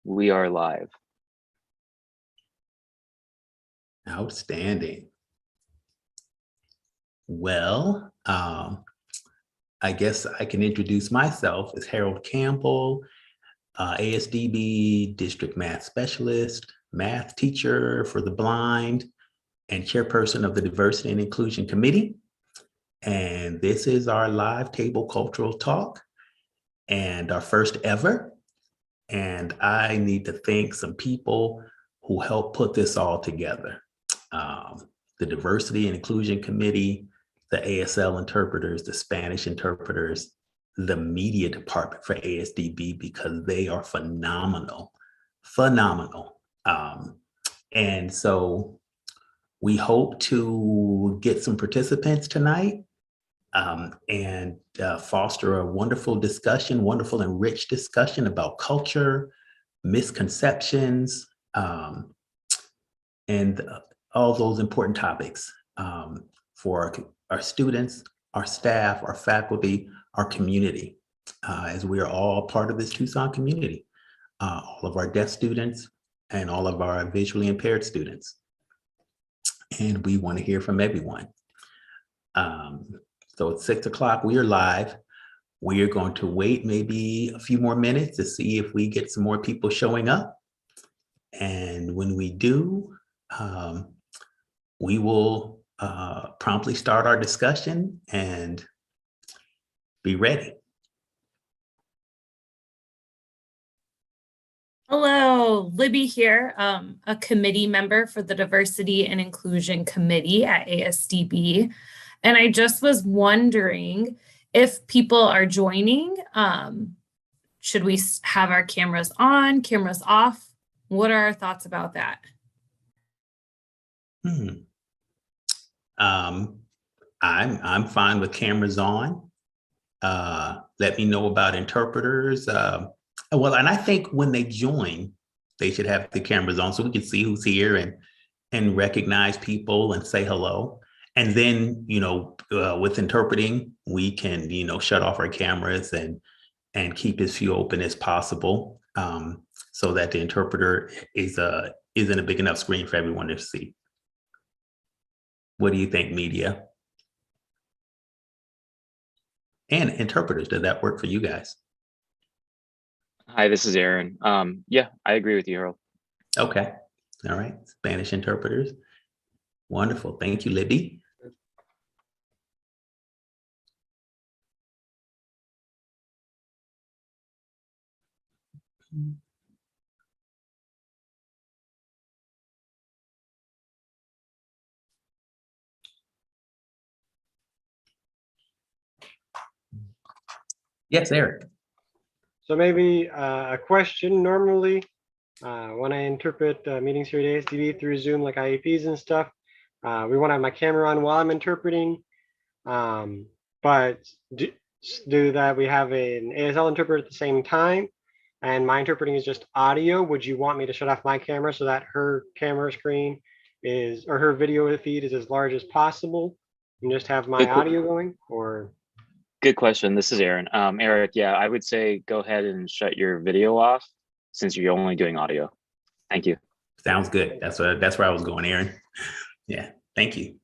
We are live. Outstanding. Well, I guess I can introduce myself as Harold Campbell, ASDB District Math Specialist, math teacher for the blind, and chairperson of the Diversity and Inclusion Committee. And this is our live table cultural talk and our first ever. And I need to thank some people who helped put this all together. The Diversity and Inclusion Committee, the ASL interpreters, the Spanish interpreters, the media department for ASDB, because they are phenomenal. And so we hope to get some participants tonight and foster a wonderful discussion, wonderful and rich discussion about culture, misconceptions, and all those important topics for our students, our staff, our faculty, our community, as we are all part of this Tucson community, all of our deaf students and all of our visually impaired students. And we want to hear from everyone. So it's 6 o'clock, we are live. We are going to wait maybe a few more minutes to see if we get some more people showing up. And when we do, we will promptly start our discussion and be ready. Hello, Libby here, a committee member for the Diversity and Inclusion Committee at ASDB. And I just was wondering if people are joining, should we have our cameras on, cameras off? What are our thoughts about that? I'm fine with cameras on. Let me know about interpreters. Well, and I think when they join, they should have the cameras on so we can see who's here and recognize people and say hello. And then, with interpreting, we can, shut off our cameras and keep as few open as possible, so that the interpreter isn't a big enough screen for everyone to see. What do you think, media? And interpreters, does that work for you guys? Hi, this is Aaron. Yeah, I agree with you, Harold. Okay. All right. Spanish interpreters. Wonderful. Thank you, Libby. Yes, Eric. So maybe a question. Normally, when I interpret meetings here at ASDB through Zoom, like IEPs and stuff, we want to have my camera on while I'm interpreting. But do that, we have an ASL interpreter at the same time, and my interpreting is just audio. Would you want me to shut off my camera so that her camera screen is, or her video feed is as large as possible, and just have my audio going? Or good question. This is Aaron. Eric, yeah, I would say go ahead and shut your video off since you're only doing audio. Thank you. Sounds good. That's where I was going, Aaron. Yeah, thank you.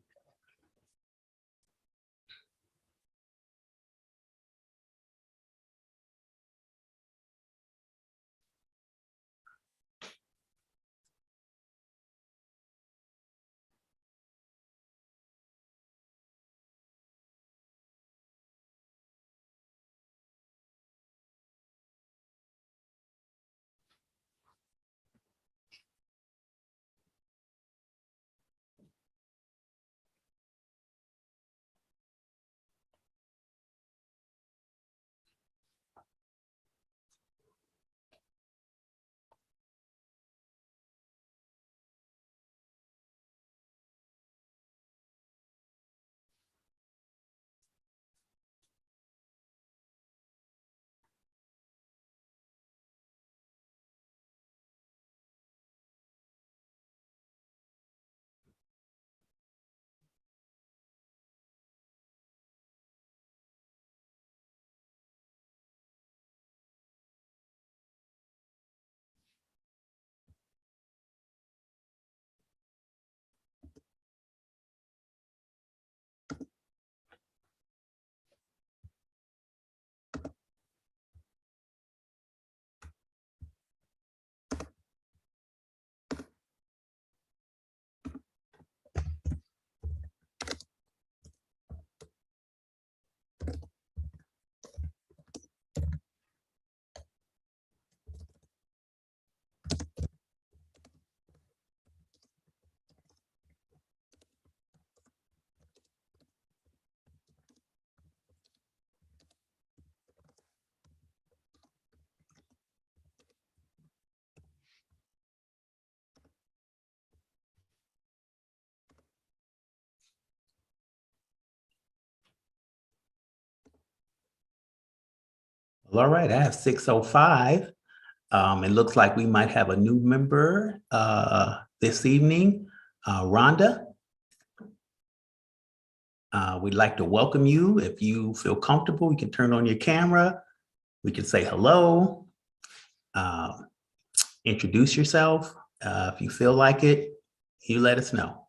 All right, I have 6:05. It looks like we might have a new member this evening, Rhonda. We'd like to welcome you. If you feel comfortable, you can turn on your camera. We can say hello, introduce yourself. If you feel like it, you let us know.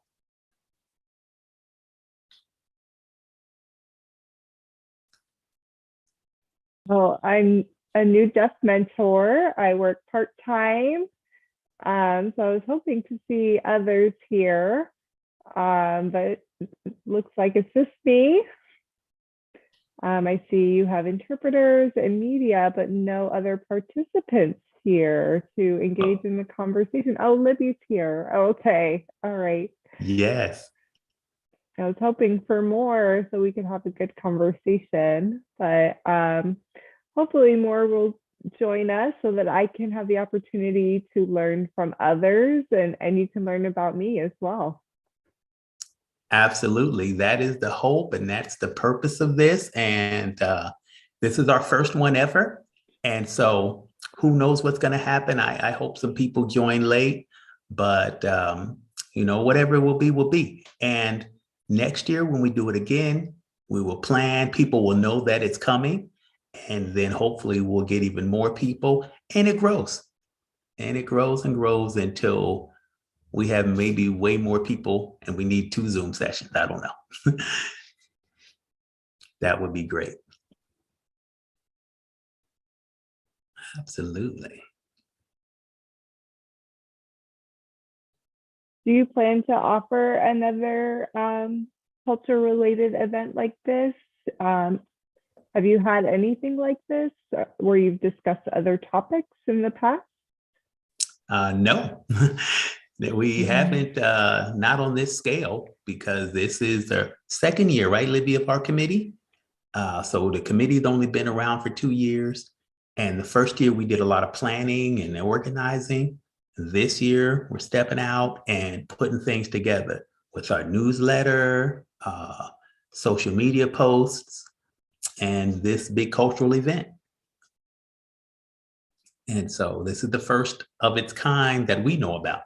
Well, I'm a new deaf mentor. I work part-time. So I was hoping to see others here, but it looks like it's just me. I see you have interpreters and media, but no other participants here to engage in the conversation. Oh, Libby's here. Okay. All right. Yes. I was hoping for more so we could have a good conversation, but hopefully more will join us so that I can have the opportunity to learn from others and you can learn about me as well. Absolutely. That is the hope and that's the purpose of this. And this is our first one ever. And so who knows what's going to happen? I hope some people join late, but whatever it will be, will be. And next year, when we do it again, we will plan, people will know that it's coming, and then hopefully we'll get even more people, and it grows. And it grows and grows until we have maybe way more people and we need 2 Zoom sessions. I don't know. That would be great. Absolutely. Do you plan to offer another culture-related event like this? Have you had anything like this where you've discussed other topics in the past? No, we haven't, not on this scale, because this is the second year, right, Libby, of our committee? So the committee's only been around for 2 years. And the first year we did a lot of planning and organizing. This year we're stepping out and putting things together with our newsletter, social media posts, and this big cultural event. And so this is the first of its kind that we know about.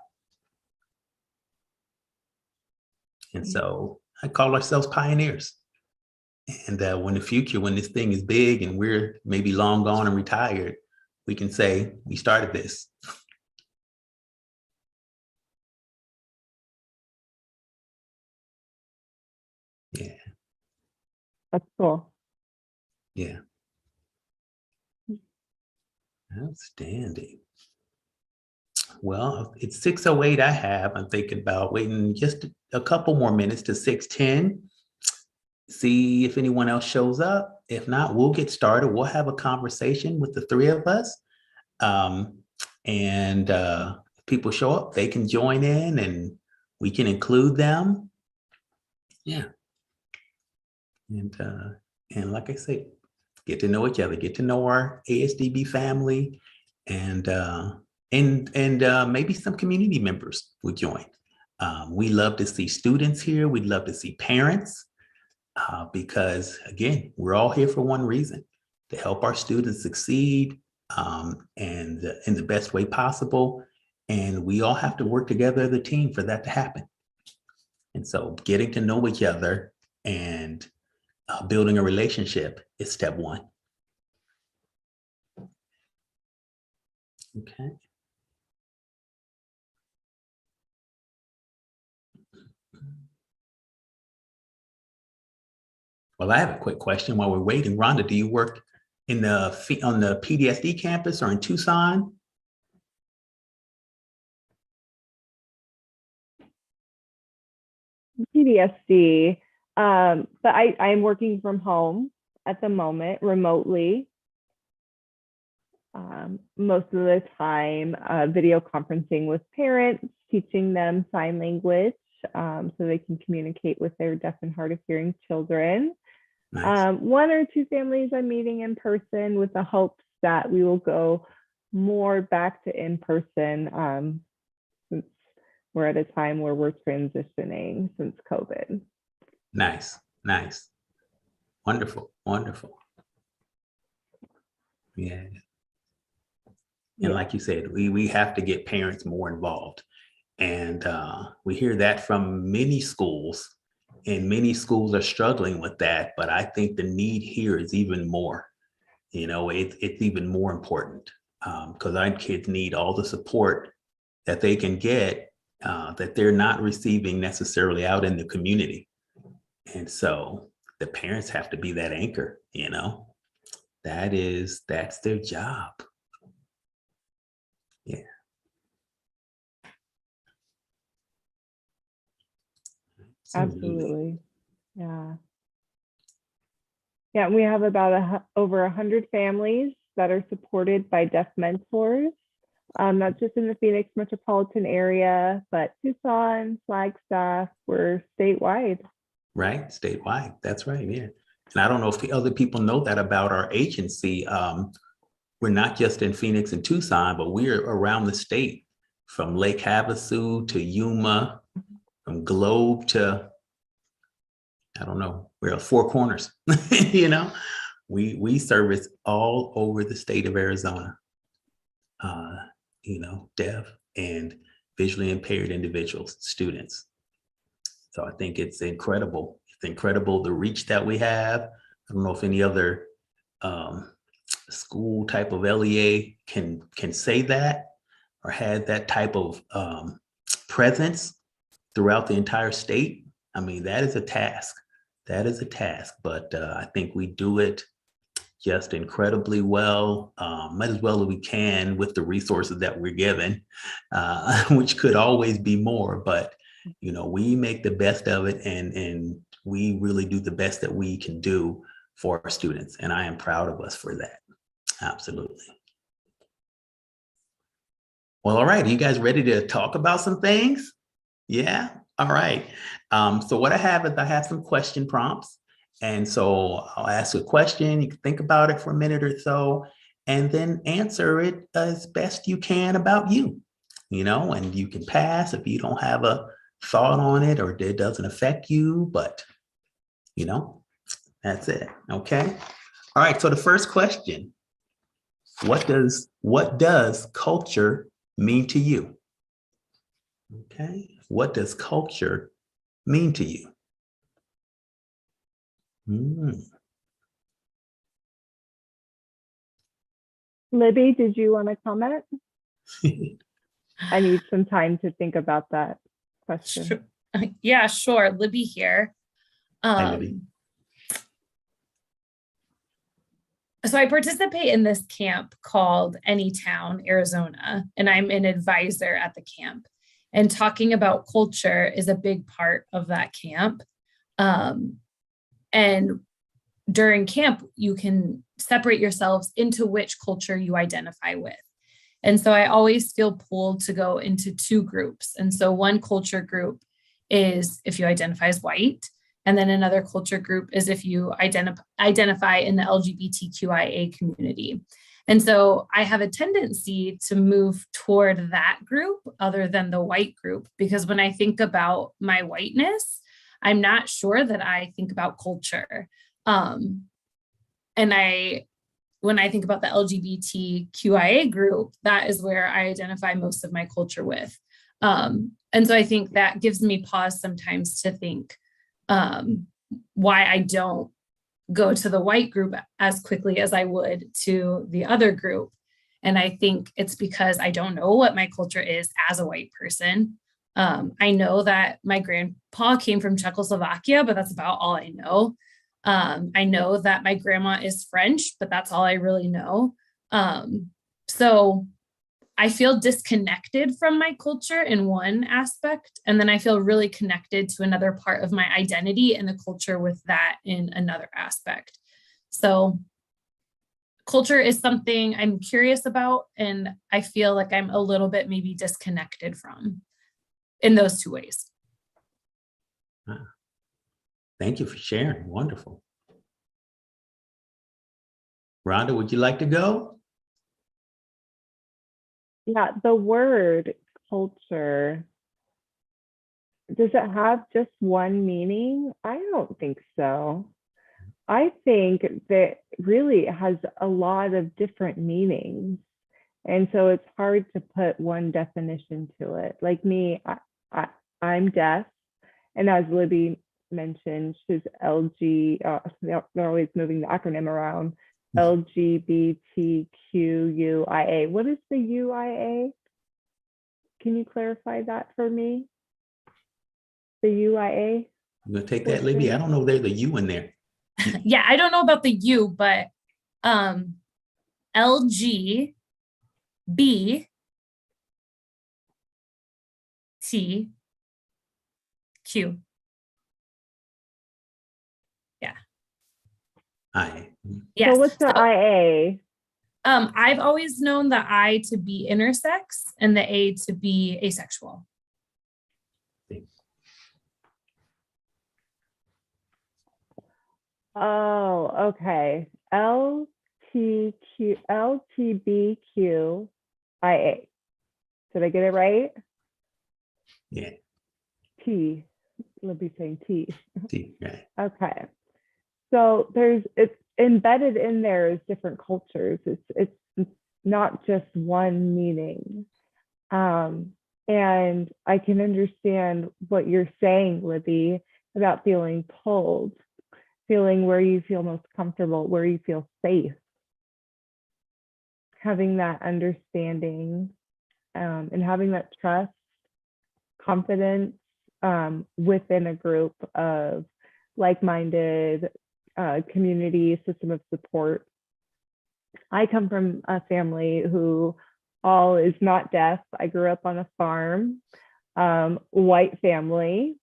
And so I call ourselves pioneers. And when the future, when this thing is big and we're maybe long gone and retired, we can say, we started this. Yeah. That's cool. Yeah. Outstanding. Well, it's 6:08 I'm thinking about waiting just a couple more minutes to 6:10. See if anyone else shows up. If not, we'll get started. We'll have a conversation with the 3 of us. If people show up, they can join in and we can include them. Yeah. And like I say, get to know each other, get to know our ASDB family, and maybe some community members would join. We love to see students here. We'd love to see parents. Because again, we're all here for one reason, to help our students succeed and in the best way possible. And we all have to work together as a team for that to happen. And so getting to know each other and building a relationship is step 1. Okay. Well, I have a quick question while we're waiting. Rhonda, do you work on the PDSD campus or in Tucson? PTSD, but I'm working from home at the moment, remotely. Most of the time, video conferencing with parents, teaching them sign language so they can communicate with their deaf and hard of hearing children. Nice. 1 or 2 families I'm meeting in person with the hopes that we will go more back to in person since we're at a time where we're transitioning since COVID. Nice, nice. Wonderful, wonderful. And like you said, we have to get parents more involved. And we hear that from many schools, and many schools are struggling with that. But I think the need here is even more. You know, it's even more important because our kids need all the support that they can get that they're not receiving necessarily out in the community. And so the parents have to be that anchor, you know, that's their job. Yeah. Absolutely. Yeah. Yeah, we have about over 100 families that are supported by deaf mentors, not just in the Phoenix metropolitan area, but Tucson, Flagstaff, we're statewide. Right, statewide. That's right. Yeah. And I don't know if the other people know that about our agency. We're not just in Phoenix and Tucson, but we're around the state, from Lake Havasu to Yuma, from Globe to, I don't know, we're at Four Corners. You know, we service all over the state of Arizona, you know, deaf and visually impaired individuals, students. So I think it's incredible. It's incredible the reach that we have. I don't know if any other school type of LEA can say that or had that type of presence throughout the entire state. I mean, that is a task. That is a task, but I think we do it just incredibly well, as well as we can with the resources that we're given, which could always be more, but you know, we make the best of it, and we really do the best that we can do for our students. And I am proud of us for that. Absolutely. Well, all right. Are you guys ready to talk about some things? Yeah. All right. So what I have is I have some question prompts. And so I'll ask a question. You can think about it for a minute or so, and then answer it as best you can about you, you know, and you can pass if you don't have a thought on it or it doesn't affect you, but you know, that's it. Okay. All right. So the first question, what does culture mean to you? Okay. What does culture mean to you? Libby, did you want to comment? I need some time to think about that question. Sure. Yeah, sure. Libby here. Hi, Libby. So I participate in this camp called Anytown, Arizona, and I'm an advisor at the camp. And talking about culture is a big part of that camp. And during camp, you can separate yourselves into which culture you identify with. And so I always feel pulled to go into two groups. And so one culture group is if you identify as white, and then another culture group is if you identify in the LGBTQIA community. And so I have a tendency to move toward that group other than the white group, because when I think about my whiteness, I'm not sure that I think about culture. When I think about the LGBTQIA group, that is where I identify most of my culture with. And so I think that gives me pause sometimes to think why I don't go to the white group as quickly as I would to the other group. And I think it's because I don't know what my culture is as a white person. I know that my grandpa came from Czechoslovakia, but that's about all I know. I know that my grandma is French, but that's all I really know. So I feel disconnected from my culture in one aspect, and then I feel really connected to another part of my identity and the culture with that in another aspect. So culture is something I'm curious about, and I feel like I'm a little bit maybe disconnected from in those two ways. Thank you for sharing. Wonderful. Rhonda, would you like to go? Yeah, the word culture, does it have just one meaning? I don't think so. I think that really it has a lot of different meanings. And so it's hard to put one definition to it. Like me, I'm deaf. And as Libby mentioned, she's LG, they're always moving the acronym around, LGBTQUIA. What is the UIA? Can you clarify that for me? The UIA? You gonna take that, Libby? I don't know if there's a U in there. Yeah, I don't know about the U, but LGBTQ. Yeah. Yes. So what's the IA? I've always known the I to be intersex and the A to be asexual. Oh, okay. LGBTQIA. Did I get it right? Yeah. T. Libby saying T. T, right. Okay. So it's embedded in there is different cultures. It's not just one meaning. And I can understand what you're saying, Libby, about feeling pulled, feeling where you feel most comfortable, where you feel safe, having that understanding, and having that trust, confidence within a group of like-minded community system of support. I come from a family who all is not deaf. I grew up on a farm, white family,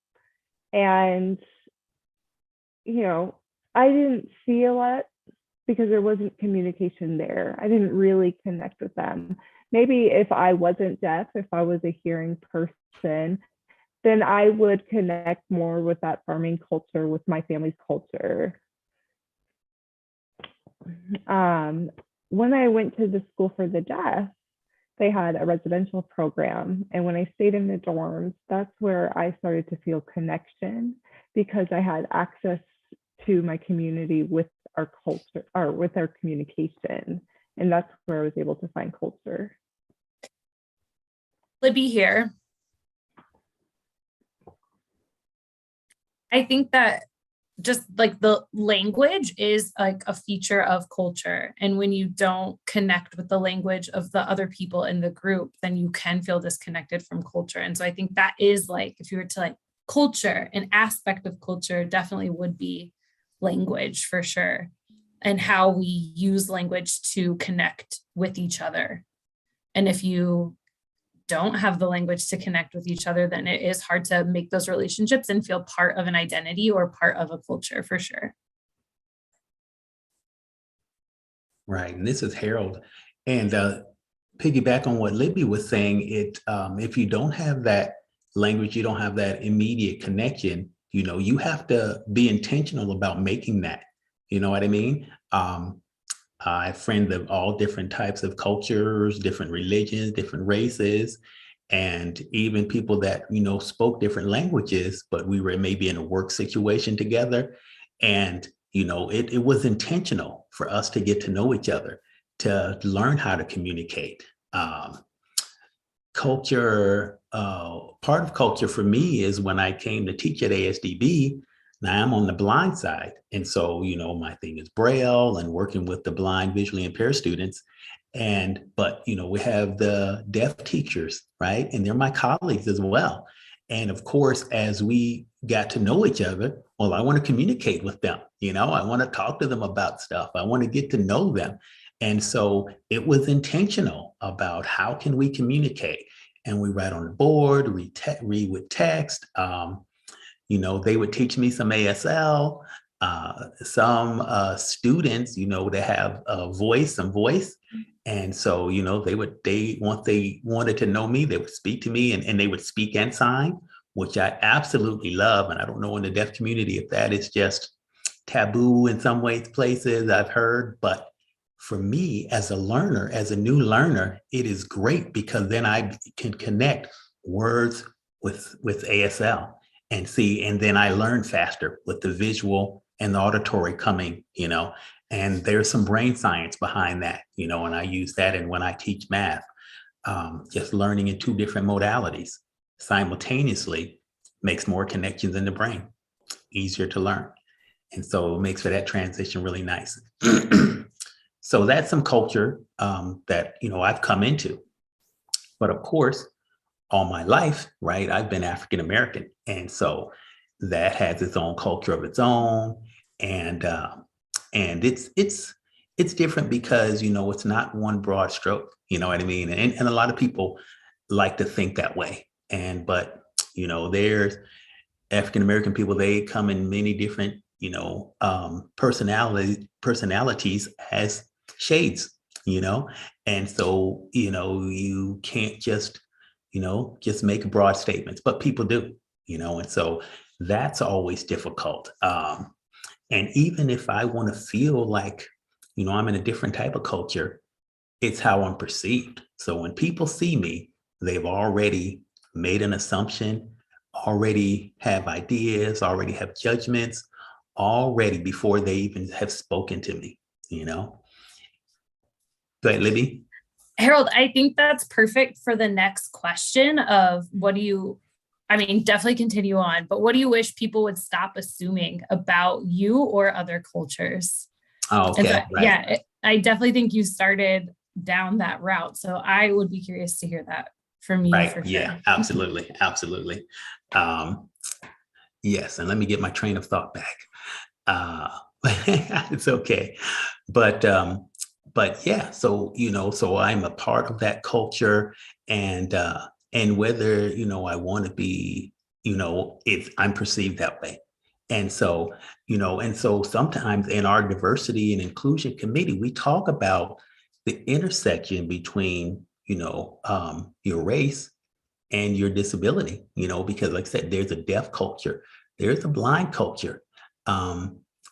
and I didn't see a lot because there wasn't communication there. I didn't really connect with them. Maybe if I wasn't deaf, if I was a hearing person, then I would connect more with that farming culture, with my family's culture. When I went to the school for the deaf, they had a residential program. And when I stayed in the dorms, that's where I started to feel connection, because I had access to my community with our culture, or with our communication. And that's where I was able to find culture. Libby here. I think that just like the language is like a feature of culture. And when you don't connect with the language of the other people in the group, then you can feel disconnected from culture. And so I think that is like, if you were to like culture, an aspect of culture definitely would be language for sure. And how we use language to connect with each other. And if you don't have the language to connect with each other, then it is hard to make those relationships and feel part of an identity or part of a culture for sure. Right, and this is Harold. And piggyback on what Libby was saying, if you don't have that language, you don't have that immediate connection, you have to be intentional about making that. You know what I mean? I have friends of all different types of cultures, different religions, different races, and even people that, spoke different languages, but we were maybe in a work situation together. And, it was intentional for us to get to know each other, to learn how to communicate. Culture, part of culture for me is when I came to teach at ASDB. Now I'm on the blind side. And so, my thing is Braille and working with the blind, visually impaired students. But we have the deaf teachers, right? And they're my colleagues as well. And of course, as we got to know each other, well, I want to communicate with them. I want to talk to them about stuff. I want to get to know them. And so it was intentional about how can we communicate? And we write on the board, read with text. They would teach me some ASL, some students, they have some voice. And so, once they wanted to know me, they would speak to me and they would speak and sign, which I absolutely love. And I don't know in the deaf community if that is just taboo in some ways, places I've heard, but for me as a learner, as a new learner, it is great because then I can connect words with ASL. And then I learn faster with the visual and the auditory coming, And there's some brain science behind that, you know, and I use that. And when I teach math, just learning in two different modalities simultaneously makes more connections in the brain, easier to learn. And so it makes for that transition really nice. So that's some culture that, you know, I've come into. But of course, all my life, right, I've been African American. And so that has its own culture of its own. And it's different because, you know, it's not one broad stroke, you know what I mean? And a lot of people like to think that way. But, you know, there's African American people, they come in many different, you know, personalities as shades, you know? And so, you know, you can't just, you know, just make broad statements, but people do, you know? And so that's always difficult. And even if I want to feel like, you know, I'm in a different type of culture, it's how I'm perceived. So when people see me, they've already made an assumption, already have ideas, already have judgments, already before they even have spoken to me, you know? Go ahead, Libby. Harold, I think that's perfect for the next question of definitely continue on, but what do you wish people would stop assuming about you or other cultures? Oh, okay. Right. Yeah, I definitely think you started down that route. So I would be curious to hear that from you. Right. For sure. Yeah, absolutely. Absolutely. Yes. And let me get my train of thought back. It's okay. But yeah, so, you know, so I'm a part of that culture, and whether, you know, I want to be, you know, I'm perceived that way. And so, you know, and so sometimes in our diversity and inclusion committee, we talk about the intersection between, you know, your race and your disability, you know, because like I said, there's a deaf culture, there's a blind culture.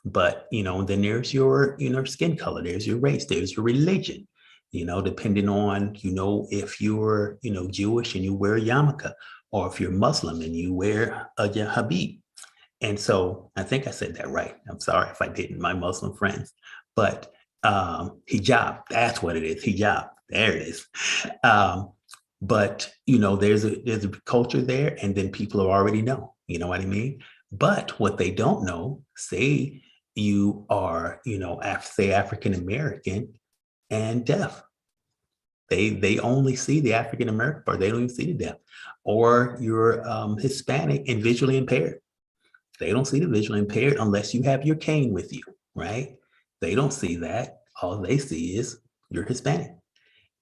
But, you know, then there's your, you know, skin color, there's your race, there's your religion, you know, depending on, you know, if you're, you know, Jewish and you wear a yarmulke, or if you're Muslim and you wear a habib. And so I think I said that right. I'm sorry if I didn't, my Muslim friends, but hijab, that's what it is, hijab, there it is. But, you know, there's a culture there, and then people already know, you know what I mean? But what they don't know, say you are, you know, say African American and deaf. They only see the African American part. They don't even see the deaf. Or you're Hispanic and visually impaired. They don't see the visually impaired unless you have your cane with you, right? They don't see that. All they see is you're Hispanic.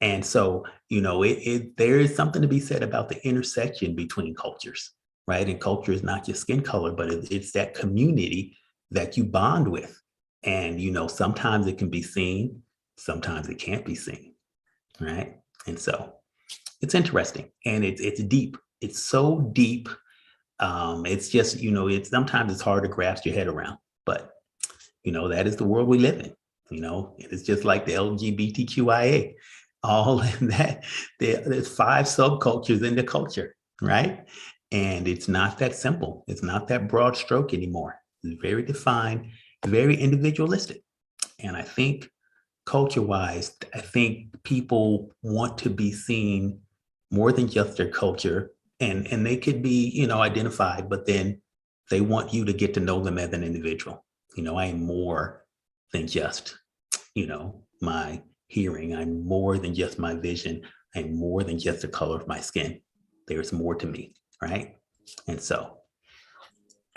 And so, you know, there is something to be said about the intersection between cultures, right? And culture is not just skin color, but it's that community that you bond with. And, you know, sometimes it can be seen, sometimes it can't be seen, right? And so it's interesting, and it's deep. It's so deep. It's just, you know, sometimes it's hard to grasp your head around, but, you know, that is the world we live in. You know, it's just like the LGBTQIA, all in that. There's 5 subcultures in the culture, right? And it's not that simple. It's not that broad stroke anymore. It's very defined, very individualistic. And I think culture-wise, I think people want to be seen more than just their culture, and they could be, you know, identified, but then they want you to get to know them as an individual. You know, I am more than just, you know, my hearing. I'm more than just my vision. I'm more than just the color of my skin. There's more to me, right? And so,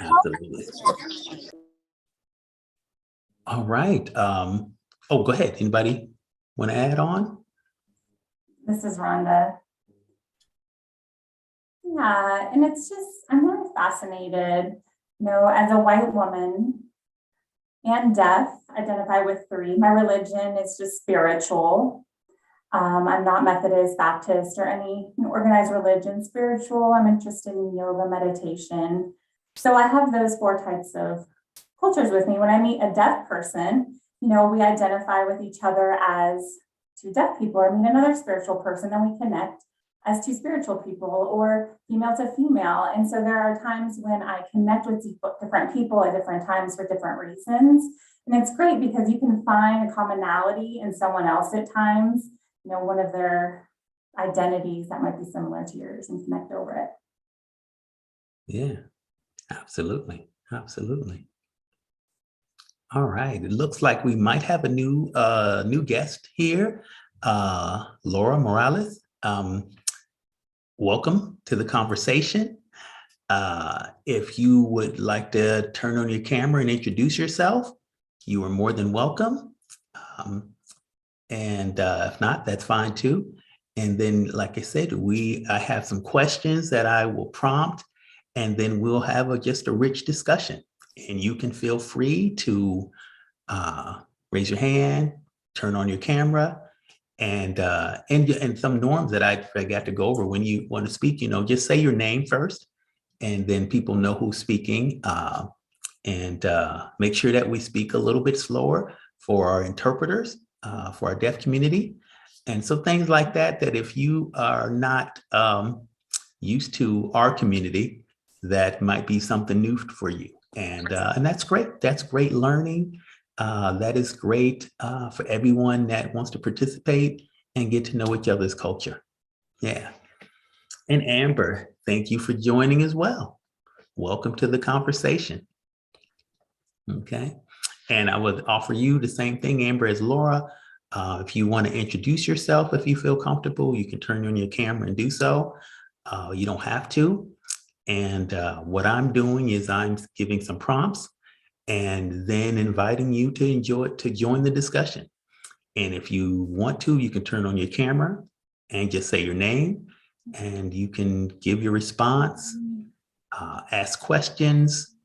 absolutely. All right. Oh, go ahead. Anybody want to add on? This is Rhonda. Yeah, and it's just, I'm really fascinated, you know, as a white woman and deaf, identify with 3. My religion is just spiritual. I'm not Methodist, Baptist, or any organized religion. Spiritual, I'm interested in yoga, meditation. So I have those 4 types of cultures with me. When I meet a deaf person, you know, we identify with each other as 2 deaf people, or meet another spiritual person and we connect as two spiritual people or female to female. And so there are times when I connect with different people at different times for different reasons. And it's great because you can find a commonality in someone else at times, you know, one of their identities that might be similar to yours and connect over it. Yeah, absolutely. Absolutely. All right. It looks like we might have a new guest here, Laura Morales. Welcome to the conversation. If you would like to turn on your camera and introduce yourself, you are more than welcome. If not, that's fine too. And then, like I said, I have some questions that I will prompt, and then we'll have just a rich discussion. And you can feel free to raise your hand, turn on your camera, and some norms that I forgot to go over when you want to speak. You know, just say your name first, and then people know who's speaking. And make sure that we speak a little bit slower for our interpreters, for our deaf community. And so things like that, that if you are not used to our community, that might be something new for you. And that's great. That's great learning. That is great for everyone that wants to participate and get to know each other's culture. Yeah. And Amber, thank you for joining as well. Welcome to the conversation. Okay. And I would offer you the same thing, Amber, as Laura. If you want to introduce yourself, if you feel comfortable, you can turn on your camera and do so. You don't have to. And what I'm doing is I'm giving some prompts and then inviting you to join the discussion. And if you want to, you can turn on your camera and just say your name, and you can give your response, ask questions,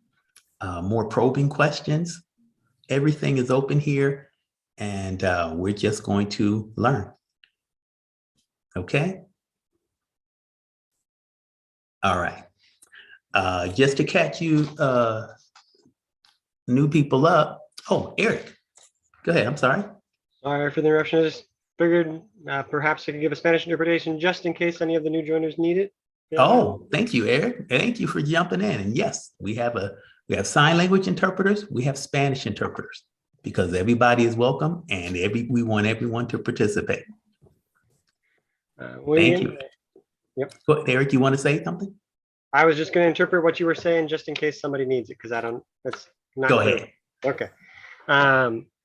more probing questions. Everything is open here, and we're just going to learn. Okay? All right. Just to catch you new people up. Oh, Eric, go ahead. I'm sorry. Sorry for the interruption. I just figured perhaps I could give a Spanish interpretation just in case any of the new joiners need it. Yeah. Oh, thank you, Eric. Thank you for jumping in. And yes, we have sign language interpreters. We have Spanish interpreters, because everybody is welcome, and we want everyone to participate. Thank you. Yep. So, Eric, you want to say something? I was just going to interpret what you were saying just in case somebody needs it, because that's not Go clear. ahead. Okay.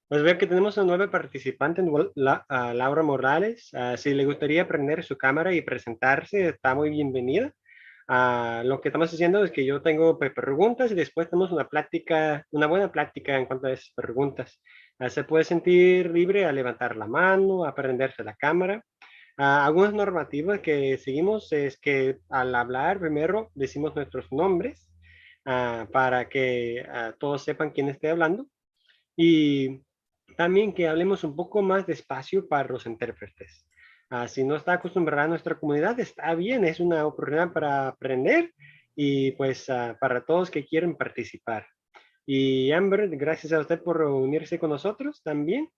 Pues veo que tenemos una nueva participante, Laura Morales. Si le gustaría prender su cámara y presentarse, está muy bienvenida. Lo que estamos haciendo es que yo tengo preguntas y después tenemos una buena plática en cuanto a esas preguntas. Se puede sentir libre a levantar la mano, a prenderse la cámara. Algunas normativas que seguimos es que al hablar primero decimos nuestros nombres para que todos sepan quién esté hablando, y también que hablemos un poco más despacio para los intérpretes. Si no está acostumbrada a nuestra comunidad, está bien, es una oportunidad para aprender y pues para todos que quieren participar. Y Amber, gracias a usted por unirse con nosotros también.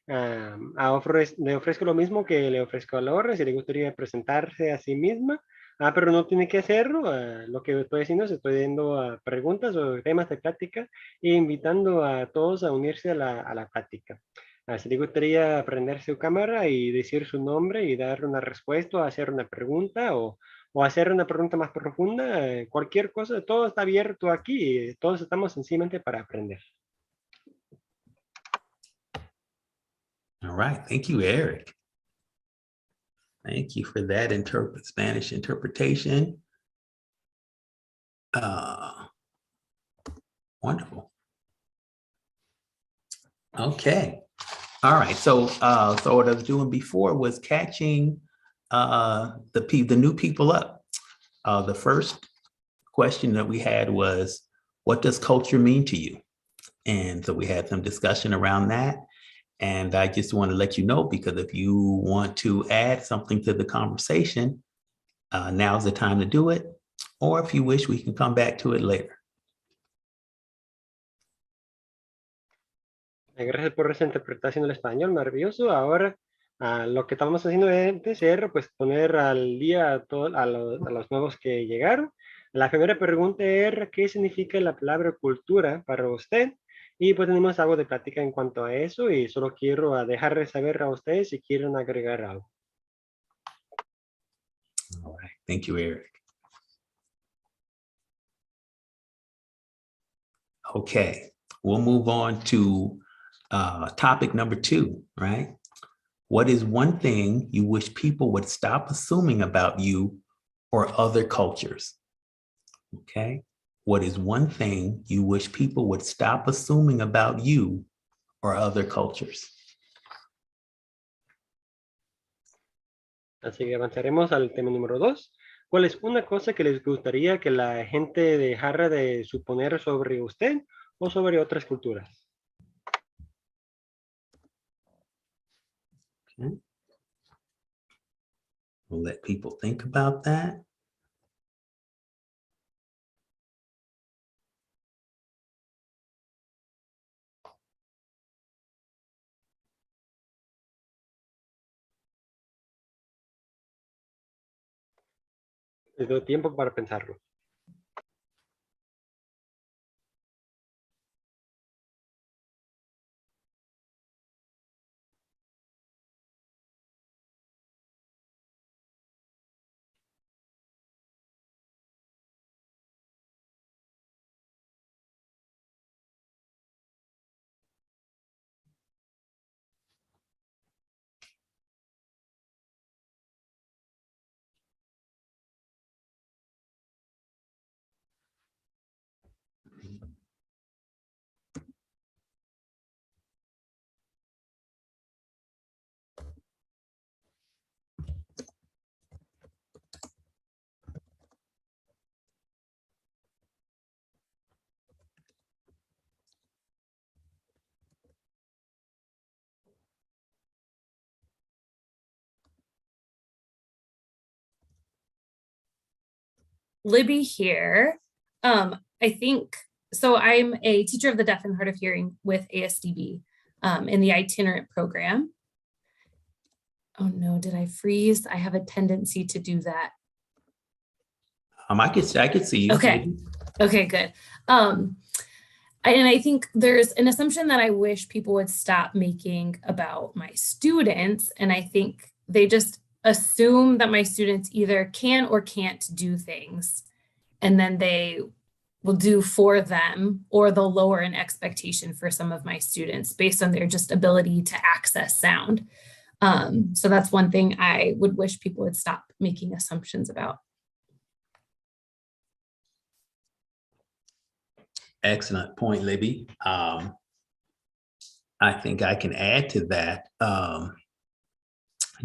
Le ofrezco lo mismo que le ofrezco a Laura, si le gustaría presentarse a sí misma, pero no tiene que hacerlo. Lo que estoy haciendo es estoy dando preguntas o temas de plática e invitando a todos a unirse a la plática. Si le gustaría prender su cámara y decir su nombre y dar una respuesta o hacer una pregunta o hacer una pregunta más profunda, cualquier cosa, todo está abierto aquí y todos estamos sencillamente para aprender. All right. Thank you, Eric. Thank you for that Spanish interpretation. Wonderful. Okay. All right. So what I was doing before was catching the new people up. The first question that we had was, what does culture mean to you? And so we had some discussion around that. And I just want to let you know, because if you want to add something to the conversation, now's the time to do it. Or if you wish, we can come back to it later. Gracias por esa interpretación del español, maravilloso. Ahora Lo que estamos haciendo antes era pues poner al día a los nuevos que llegaron. La primera pregunta era ¿qué significa la palabra cultura para usted? Y pues tenemos algo de plática en cuanto a eso y solo quiero dejarles saber a ustedes si quieren agregar algo. All right. Thank you, Eric. Okay, we'll move on to topic number 2, right? What is one thing you wish people would stop assuming about you or other cultures? Okay, what is one thing you wish people would stop assuming about you or other cultures? Así que avanzaremos al tema número 2. ¿Cuál es una cosa que les gustaría que la gente dejara de suponer sobre usted o sobre otras culturas? Okay. We'll let people think about that. Les doy tiempo para pensarlo. Libby here. I think, so I'm a teacher of the deaf and hard of hearing with ASDB in the itinerant program. Oh no, did I freeze? I have a tendency to do that. I could see you. Okay. Okay, good. And I think there's an assumption that I wish people would stop making about my students. And I think they just assume that my students either can or can't do things. And then they will do for them, or they'll lower an expectation for some of my students based on their just ability to access sound. So that's one thing I would wish people would stop making assumptions about. Excellent point, Libby. I think I can add to that.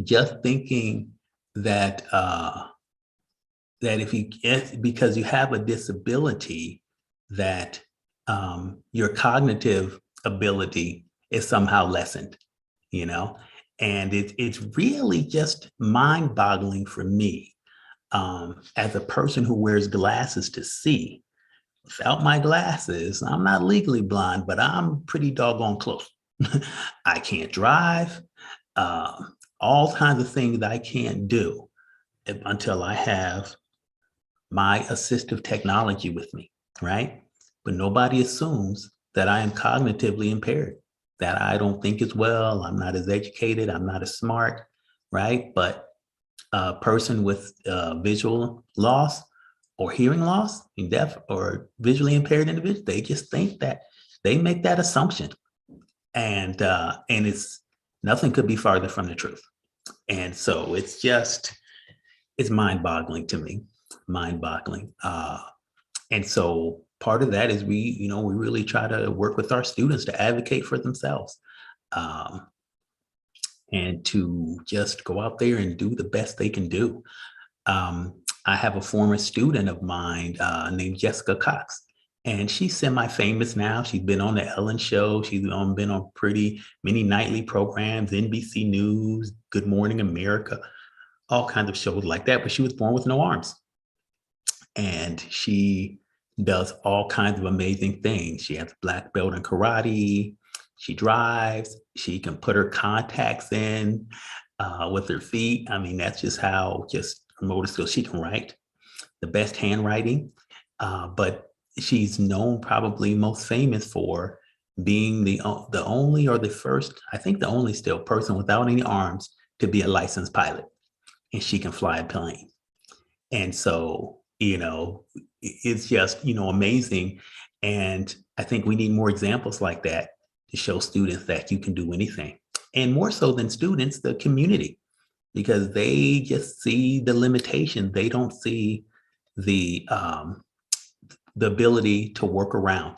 Just thinking that because you have a disability, that your cognitive ability is somehow lessened, you know, and it's really just mind-boggling for me as a person who wears glasses to see. Without my glasses, I'm not legally blind, but I'm pretty doggone close. I can't drive, all kinds of things that I can't do until I have my assistive technology with me, right? But nobody assumes that I am cognitively impaired, that I don't think as well, I'm not as educated, I'm not as smart, right? But a person with visual loss or hearing loss, deaf or visually impaired individuals, they just think that, they make that assumption. And it's, nothing could be farther from the truth. And so it's mind-boggling to me, mind-boggling. And so part of that is we really try to work with our students to advocate for themselves, and to just go out there and do the best they can do. I have a former student of mine named Jessica Cox, and she's semi-famous now. She's been on the Ellen Show. She's been on pretty many nightly programs, NBC News, Good Morning America, all kinds of shows like that. But she was born with no arms, and she does all kinds of amazing things. She has a black belt in karate. she drives, she can put her contacts in with her feet. I mean, that's just how just her motor skills. She can write, the best handwriting, but she's known probably most famous for being the only or the first, I think the only still person without any arms to be a licensed pilot, and she can fly a plane. And so, you know, it's just, you know, amazing. And I think we need more examples like that to show students that you can do anything. And more so than students, the community, because they just see the limitation. They don't see the ability to work around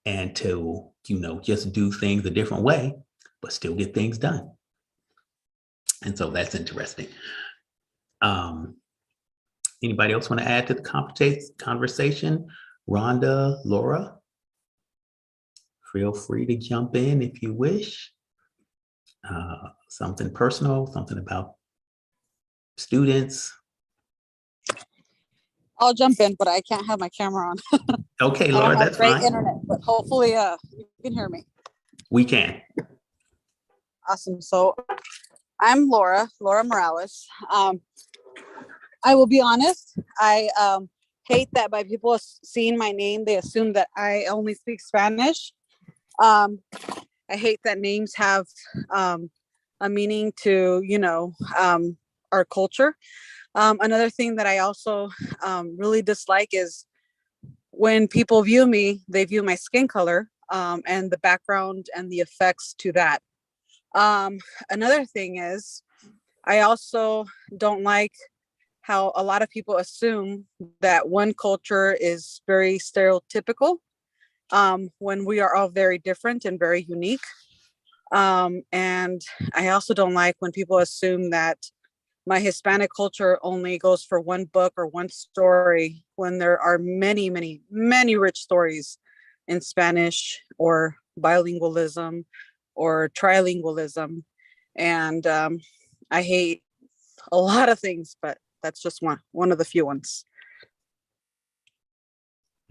and to, you know, just do things a different way, but still get things done. And so that's interesting. Anybody else want to add to the conversation? Rhonda, Laura, feel free to jump in if you wish. Something personal, something about students. I'll jump in, but I can't have my camera on. Okay, I Laura, don't have that's great fine. internet, but hopefully you can hear me. We can. Awesome. So I'm Laura Morales. I will be honest, I hate that by people seeing my name, they assume that I only speak Spanish. I hate that names have a meaning to, you know, our culture. Another thing that I also really dislike is when people view me, they view my skin color and the background and the effects to that. Another thing is, I also don't like how a lot of people assume that one culture is very stereotypical when we are all very different and very unique. And I also don't like when people assume that my Hispanic culture only goes for one book or one story when there are many, many, many rich stories in Spanish or bilingualism or trilingualism. And I hate a lot of things, but that's just one of the few ones.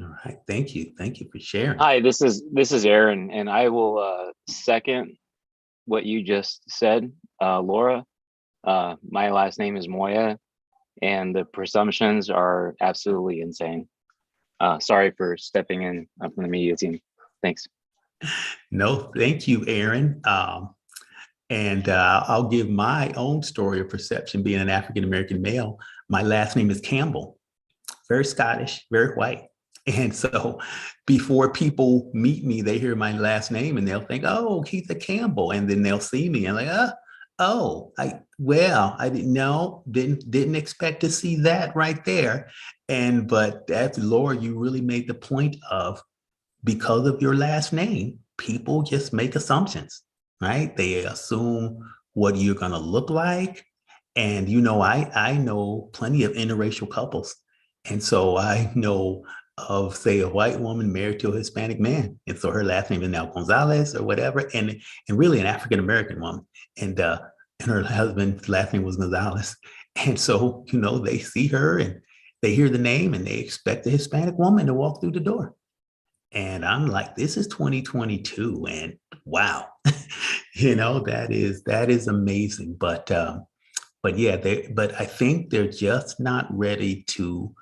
All right, thank you. Thank you for sharing. Hi, this is Aaron, and I will second what you just said, Laura. My last name is Moya, and the presumptions are absolutely insane. Sorry for stepping in from the media team. Thanks. No, thank you, Aaron. And I'll give my own story of perception. Being an African-American male, my last name is Campbell, very Scottish, very white. And so before people meet me, they hear my last name and they'll think, oh, he's a Campbell. And then they'll see me and like, I didn't expect to see that right there. But that's, Laura, you really made the point of, because of your last name, people just make assumptions, right? They assume what you're gonna look like. And you know, I know plenty of interracial couples. And so I know of, say, a white woman married to a Hispanic man. And so her last name is now Gonzalez or whatever, and really an African-American woman. And her husband's last name was Gonzalez. And so, you know, they see her and they hear the name and they expect a Hispanic woman to walk through the door. And I'm like, this is 2022, and wow, you know, that is amazing. But yeah, but I think they're just not ready to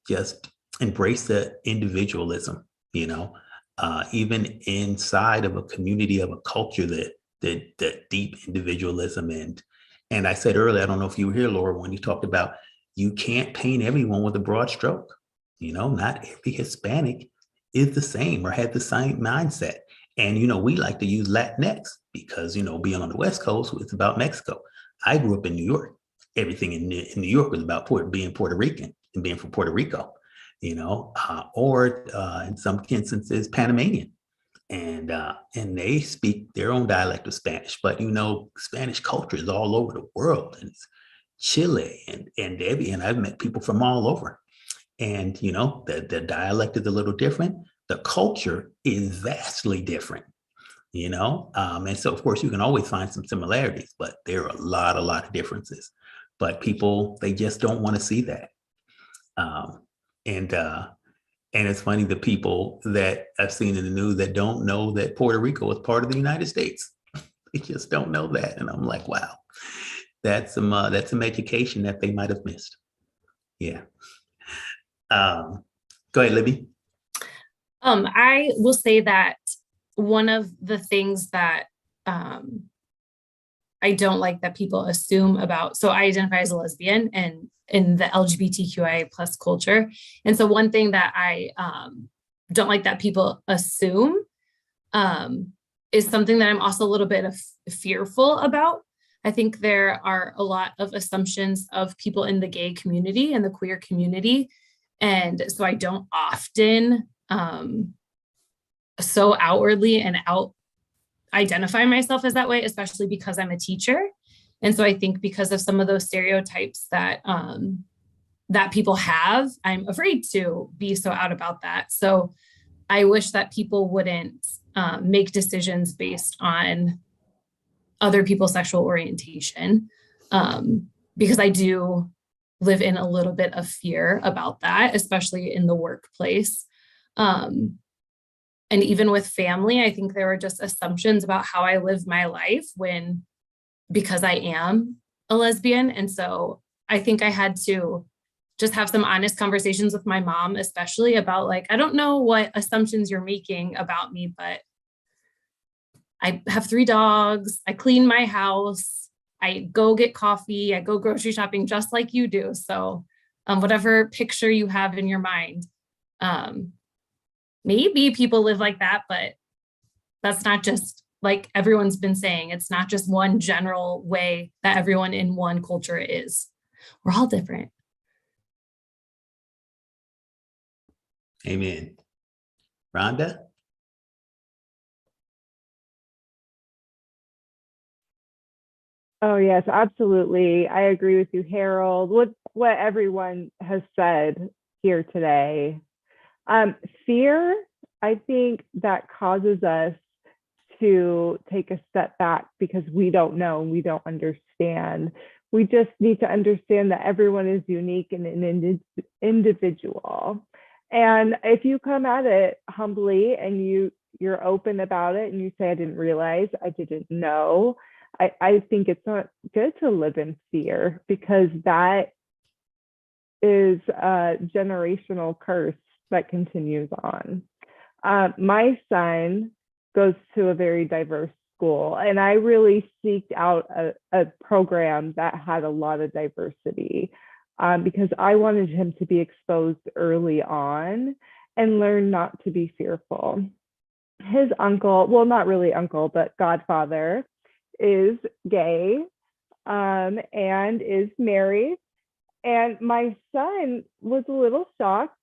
just embrace the individualism, you know, even inside of a community, of a culture, that deep individualism. And I said earlier, I don't know if you were here, Laura, when you talked about you can't paint everyone with a broad stroke. You know, not every Hispanic is the same or had the same mindset. And, you know, we like to use Latinx because, you know, being on the West Coast, it's about Mexico. I grew up in New York. Everything in New York was about being Puerto Rican and being from Puerto Rico, you know, or in some instances, Panamanian. And they speak their own dialect of Spanish. But, you know, Spanish culture is all over the world. And it's Chile and I've met people from all over. And, you know, the dialect is a little different. The culture is vastly different, you know? And so, of course, you can always find some similarities, but there are a lot of differences. But people, they just don't want to see that. And it's funny, the people that I've seen in the news that don't know that Puerto Rico is part of the United States. They just don't know that. And I'm like, wow, that's some education that they might have missed. Yeah. Go ahead, Libby. I will say that one of the things that I don't like that people assume about, so I identify as a lesbian and in the LGBTQIA plus culture. And so one thing that I don't like that people assume is something that I'm also a little bit fearful about. I think there are a lot of assumptions of people in the gay community and the queer community. And so I don't often so outwardly and identify myself as that way, especially because I'm a teacher. And so I think because of some of those stereotypes that that people have, I'm afraid to be so out about that. So I wish that people wouldn't make decisions based on other people's sexual orientation, because I do live in a little bit of fear about that, especially in the workplace. And even with family, I think there were just assumptions about how I live my life because I am a lesbian. And so I think I had to just have some honest conversations with my mom, especially about like, I don't know what assumptions you're making about me, but I have 3 dogs, I clean my house, I go get coffee, I go grocery shopping just like you do. So whatever picture you have in your mind, maybe people live like that, but that's not just like everyone's been saying. It's not just one general way that everyone in one culture is. We're all different. Amen. Rhonda? Oh, yes, absolutely. I agree with you, Harold. What everyone has said here today. Fear, I think that causes us to take a step back because we don't know, we don't understand. We just need to understand that everyone is unique and an individual. And if you come at it humbly and you're open about it and you say, I didn't realize, I didn't know, I think it's not good to live in fear because that is a generational curse that continues on. My son goes to a very diverse school, and I really seeked out a program that had a lot of diversity because I wanted him to be exposed early on and learn not to be fearful. His uncle, well, not really uncle, but godfather, is gay and is married. And my son was a little shocked.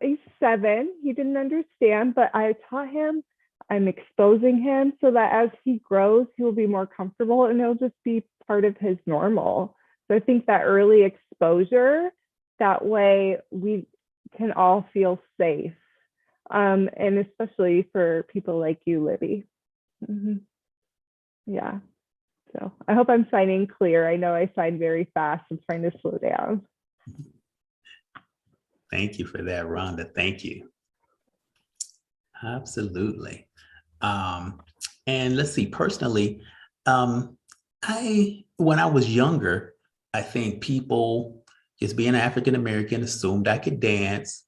He's 7, he didn't understand, but I taught him, I'm exposing him so that as he grows, he will be more comfortable and it'll just be part of his normal. So I think that early exposure, that way we can all feel safe. And especially for people like you, Libby. Mm-hmm. Yeah. So I hope I'm signing clear. I know I sign very fast. I'm trying to slow down. Thank you for that, Rhonda. Thank you. Absolutely. And let's see, personally, when I was younger, I think people, just being African-American, assumed I could dance,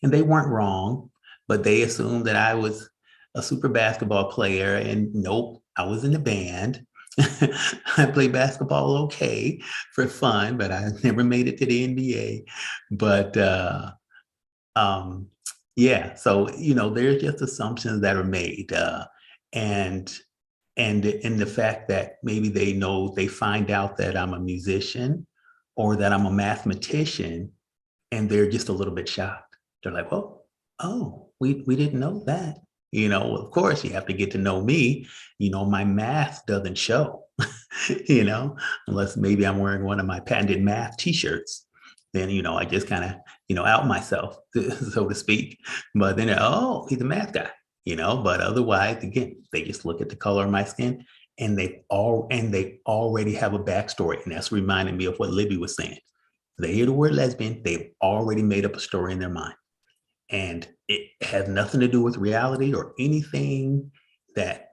and they weren't wrong, but they assumed that I was a super basketball player, and nope, I was in the band. I played basketball okay for fun, but I never made it to the NBA. But yeah, so there's just assumptions that are made, and in the fact that maybe they find out that I'm a musician or that I'm a mathematician, and they're just a little bit shocked. They're like, oh, we didn't know that. Of course, you have to get to know me. My math doesn't show, unless maybe I'm wearing one of my patented math t-shirts. Then, I just kind of, out myself, so to speak. But then, oh, he's a math guy, but otherwise, again, they just look at the color of my skin and they already have a backstory. And that's reminding me of what Libby was saying. They hear the word lesbian, they've already made up a story in their mind. And it has nothing to do with reality or anything that,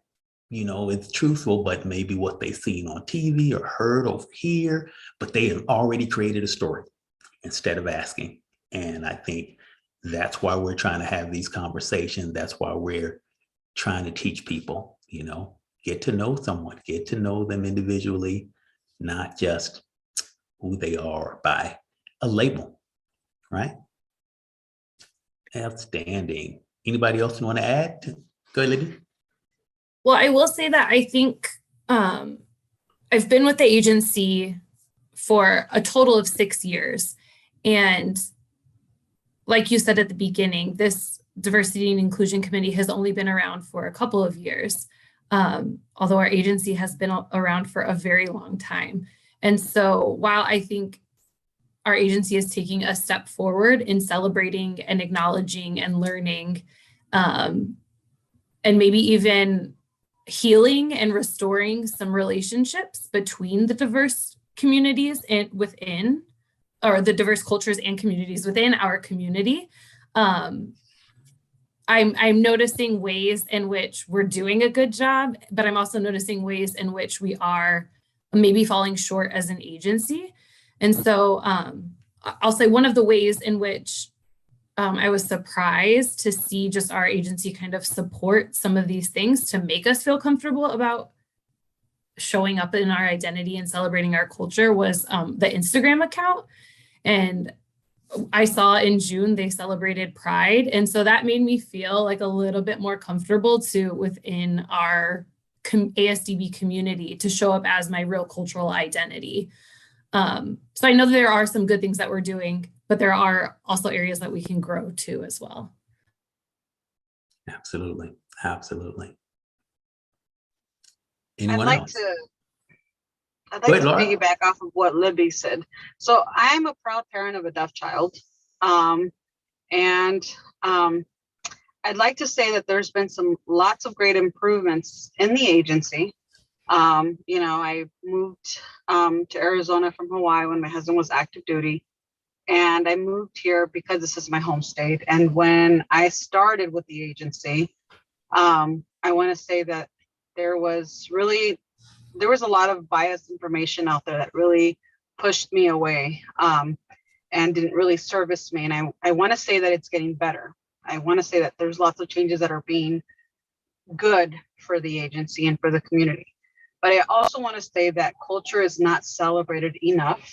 you know, it's truthful, but maybe what they've seen on TV or heard over here, but they have already created a story instead of asking. And I think that's why we're trying to have these conversations. That's why we're trying to teach people, you know, get to know someone, get to know them individually, not just who they are by a label, right? Outstanding. Anybody else want to add? Go ahead, Libby. Well, I will say that I think I've been with the agency for a total of 6 years. And like you said at the beginning, this Diversity and Inclusion Committee has only been around for a couple of years, although our agency has been around for a very long time. And so while I think our agency is taking a step forward in celebrating and acknowledging and learning, and maybe even healing and restoring some relationships between the diverse communities and within, or the diverse cultures and communities within our community. I'm noticing ways in which we're doing a good job, but I'm also noticing ways in which we are maybe falling short as an agency. And so I'll say one of the ways in which I was surprised to see just our agency kind of support some of these things to make us feel comfortable about showing up in our identity and celebrating our culture was the Instagram account. And I saw in June they celebrated Pride. And so that made me feel like a little bit more comfortable to within our ASDB community to show up as my real cultural identity. So I know that there are some good things that we're doing, but there are also areas that we can grow to as well. Absolutely. Absolutely. I'd Anyone like else? to Go ahead, Laura. piggyback off of what Libby said. So I'm a proud parent of a deaf child. And I'd like to say that there's been lots of great improvements in the agency. You know, I moved to Arizona from Hawaii when my husband was active duty. And I moved here because this is my home state. And when I started with the agency, I want to say that there was a lot of biased information out there that really pushed me away and didn't really service me. And I want to say that it's getting better. I want to say that there's lots of changes that are being good for the agency and for the community. But I also want to say that culture is not celebrated enough.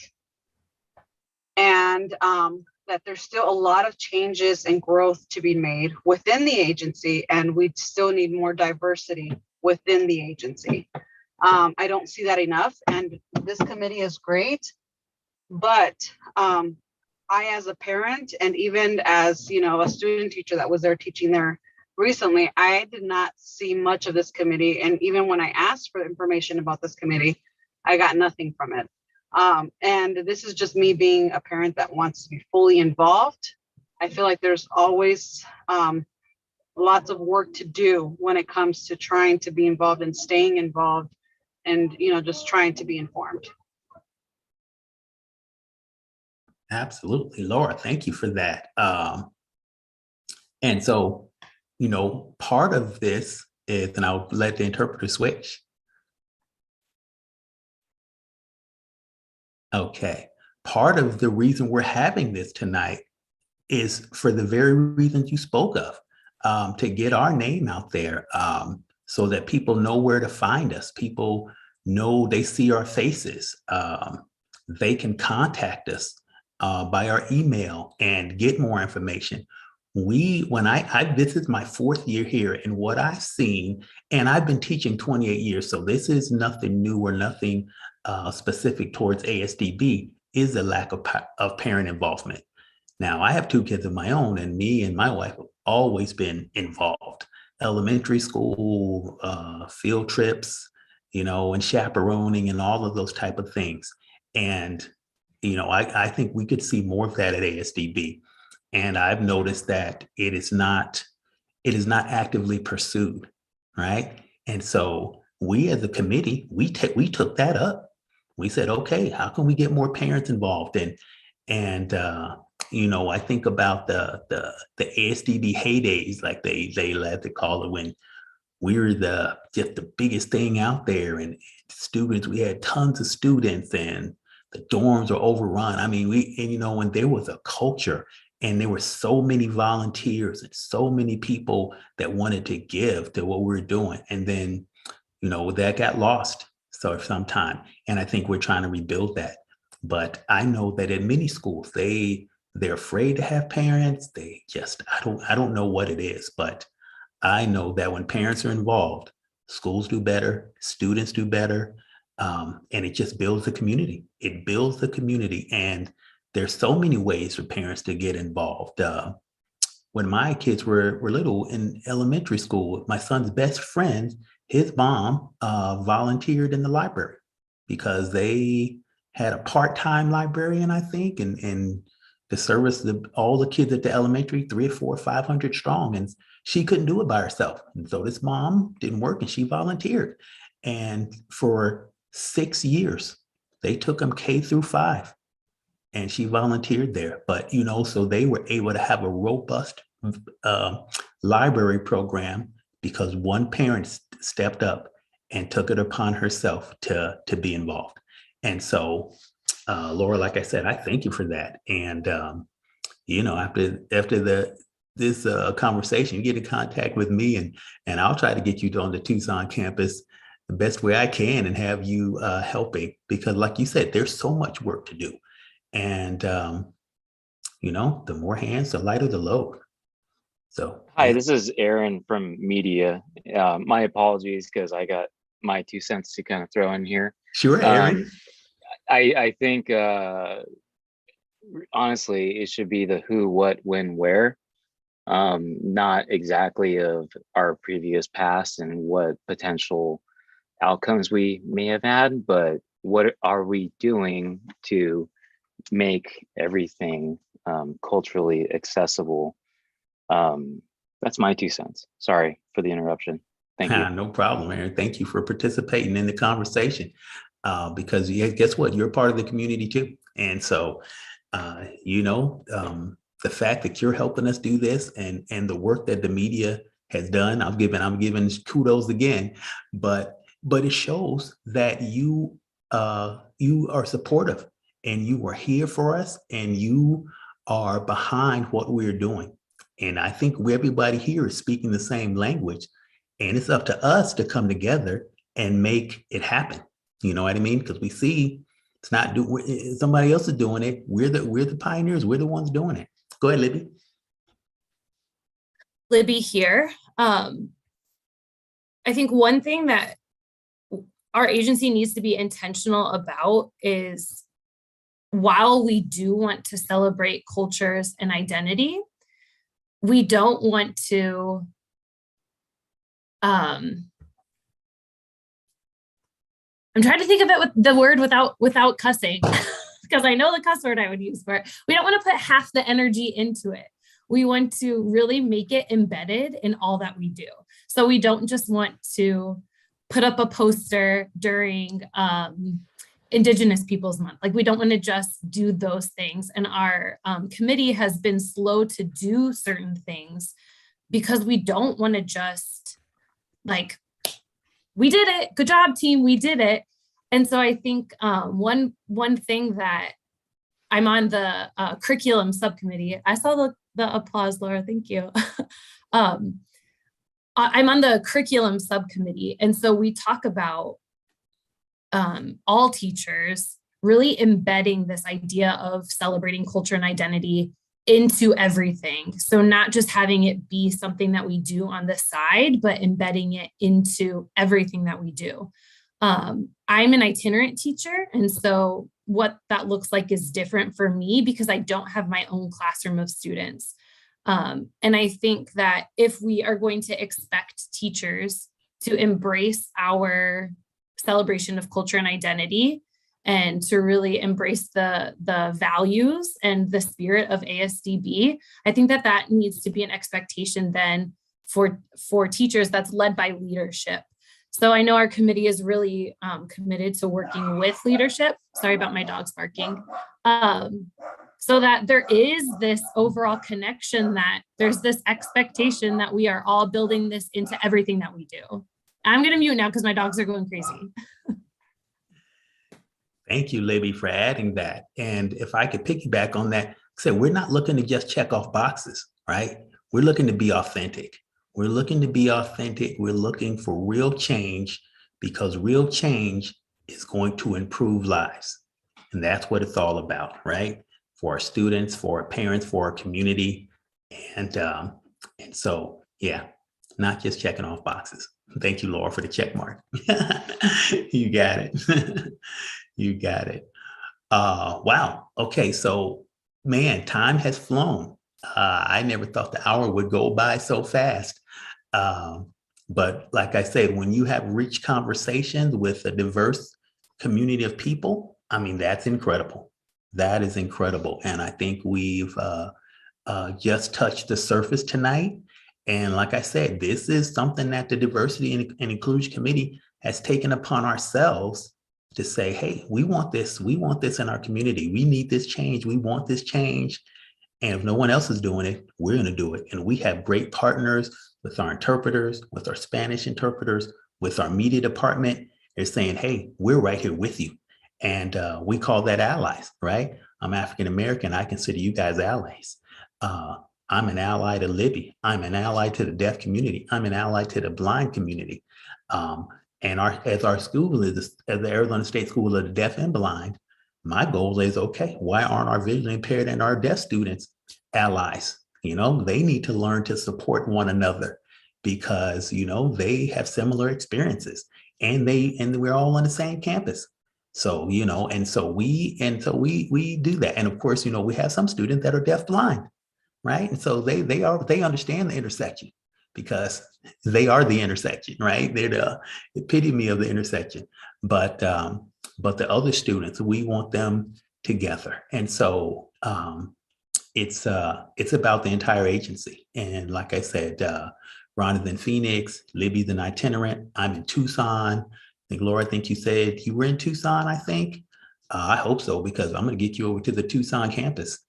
And that there's still a lot of changes and growth to be made within the agency, and we still need more diversity within the agency. I don't see that enough, and this committee is great, but I, as a parent, and even as, you know, a student teacher that was there teaching there recently, I did not see much of this committee. And even when I asked for information about this committee, I got nothing from it. And this is just me being a parent that wants to be fully involved. I feel like there's always lots of work to do when it comes to trying to be involved and staying involved and, you know, just trying to be informed. Absolutely, Laura, thank you for that. And so, you know, part of this is, and I'll let the interpreter switch. Okay, part of the reason we're having this tonight is for the very reasons you spoke of, to get our name out there, so that people know where to find us. People know, they see our faces. They can contact us by our email and get more information. This is my 4th year here, and what I've seen, and I've been teaching 28 years, so this is nothing new or nothing specific towards ASDB, is the lack of parent involvement. Now, I have 2 kids of my own, and me and my wife have always been involved. Elementary school, field trips, you know, and chaperoning and all of those type of things. And, you know, I think we could see more of that at ASDB. And I've noticed that it is not actively pursued, right? And so we as a committee, we took that up. We said, okay, how can we get more parents involved? And I think about the ASDB heydays, like they like to call it, when we were just the biggest thing out there, and students, we had tons of students, and the dorms were overrun. I mean, when there was a culture, and there were so many volunteers and so many people that wanted to give to what we were doing. And then, that got lost sometime. And I think we're trying to rebuild that. But I know that in many schools, they're afraid to have parents. They just, I don't know what it is, but I know that when parents are involved, schools do better, students do better, and it just builds the community. It builds the community, and there's so many ways for parents to get involved. When my kids were little in elementary school, my son's best friend, his mom, volunteered in the library because they had a part-time librarian, I think, and to service all the kids at the elementary, 300 or 400 or 500 strong, and she couldn't do it by herself. And so this mom didn't work, and she volunteered. And for 6 years, they took them K-5, and she volunteered there. But, so they were able to have a robust library program because one parent stepped up and took it upon herself to be involved. And so, Laura, like I said, I thank you for that. And, after this conversation, you get in contact with me, and I'll try to get you on the Tucson campus the best way I can and have you helping, because like you said, there's so much work to do. And, the more hands, the lighter the load. So. Hi, this is Aaron from media. My apologies, because I got my 2 cents to kind of throw in here. Sure, Aaron. I think, honestly, it should be the who, what, when, where, not exactly of our previous past and what potential outcomes we may have had, but what are we doing to make everything culturally accessible? That's my 2 cents. Sorry for the interruption. Thank you. No problem, Aaron. Thank you for participating in the conversation. Because guess what? You're a part of the community too. And so, the fact that you're helping us do this and the work that the media has done, I'm giving kudos again, but it shows that you are supportive, and you are here for us, and you are behind what we're doing. And I think everybody here is speaking the same language, and it's up to us to come together and make it happen. You know what I mean? Because we see it's not somebody else is doing it. We're the pioneers. We're the ones doing it. Go ahead, Libby. Libby here. I think one thing that our agency needs to be intentional about is, while we do want to celebrate cultures and identity, we don't want to I'm trying to think of it with the word without cussing, because I know the cuss word I would use for it. We don't want to put half the energy into it. We want to really make it embedded in all that we do. So we don't just want to put up a poster during Indigenous Peoples Month. Like, we don't want to just do those things. And our committee has been slow to do certain things because we don't want to just we did it. Good job, team. We did it. And so I think one thing that I'm on the curriculum subcommittee. I saw the applause, Laura. Thank you. I'm on the curriculum subcommittee. And so we talk about all teachers really embedding this idea of celebrating culture and identity into everything. So not just having it be something that we do on the side, but embedding it into everything that we do. I'm an itinerant teacher. And so what that looks like is different for me because I don't have my own classroom of students. And I think that if we are going to expect teachers to embrace our celebration of culture and identity, and to really embrace the values and the spirit of ASDB, I think that needs to be an expectation then for teachers that's led by leadership. So I know our committee is really committed to working with leadership. Sorry about my dogs barking. so that there is this overall connection, that there's this expectation that we are all building this into everything that we do. I'm going to mute now because my dogs are going crazy. Thank you, Libby, for adding that. And if I could piggyback on that, say we're not looking to just check off boxes, right? We're looking to be authentic. We're looking to be authentic. We're looking for real change, because real change is going to improve lives. And that's what it's all about, right? For our students, for our parents, for our community. And so, yeah, not just checking off boxes. Thank you, Laura, for the check mark. You got it. You got it. Wow. Okay. So, man, time has flown. I never thought the hour would go by so fast. But like I said, when you have rich conversations with a diverse community of people, I mean, that's incredible. That is incredible. And I think we've just touched the surface tonight. And like I said, this is something that the Diversity and Inclusion Committee has taken upon ourselves to say, hey, we want this in our community. We need this change. We want this change. And if no one else is doing it, we're going to do it. And we have great partners with our interpreters, with our Spanish interpreters, with our media department. They're saying, hey, we're right here with you. And we call that allies, right? I'm African-American. I consider you guys allies. I'm an ally to Libby. I'm an ally to the deaf community. I'm an ally to the blind community. And as our school is, as the Arizona State School of the Deaf and Blind, my goal is, okay, why aren't our visually impaired and our deaf students allies? You know, they need to learn to support one another, because, you know, they have similar experiences, and we're all on the same campus. So, you know, and so we do that. And of course, you know, we have some students that are deaf blind, right? And so they understand the intersection, because they are the intersection, right? They're the epitome of the intersection. But the other students, we want them together. And so it's about the entire agency. And like I said, Rhonda's in Phoenix, Libby's an itinerant. I'm in Tucson. I think, Laura, I think you said you were in Tucson, I think. I hope so, because I'm going to get you over to the Tucson campus.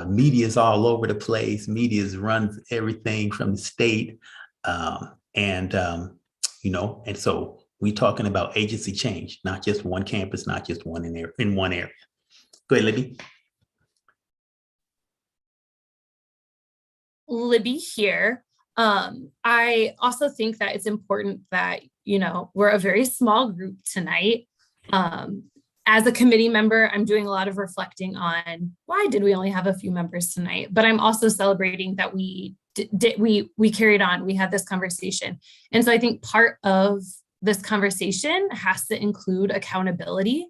Media is all over the place. Media runs everything from the state. You know, and so we're talking about agency change, not just one campus, not just one in one area. Go ahead, Libby. Libby here. I also think that it's important that, you know, we're a very small group tonight. As a committee member, I'm doing a lot of reflecting on why did we only have a few members tonight, but I'm also celebrating that we carried on, we had this conversation. And so I think part of this conversation has to include accountability.